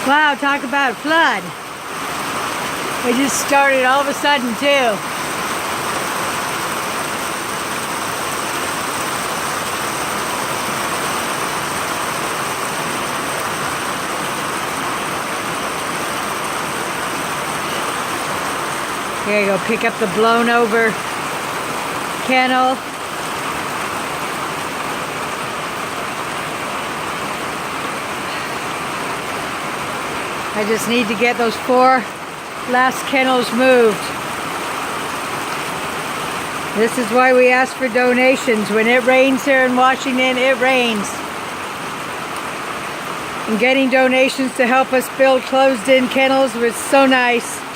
Wow, talk about flood. It just started all of a sudden too. Here you go, pick up the blown over kennel. I just need to get those 4 last kennels moved. This is why we ask for donations. When it rains here in Washington, it rains. And getting donations to help us build closed-in kennels was so nice.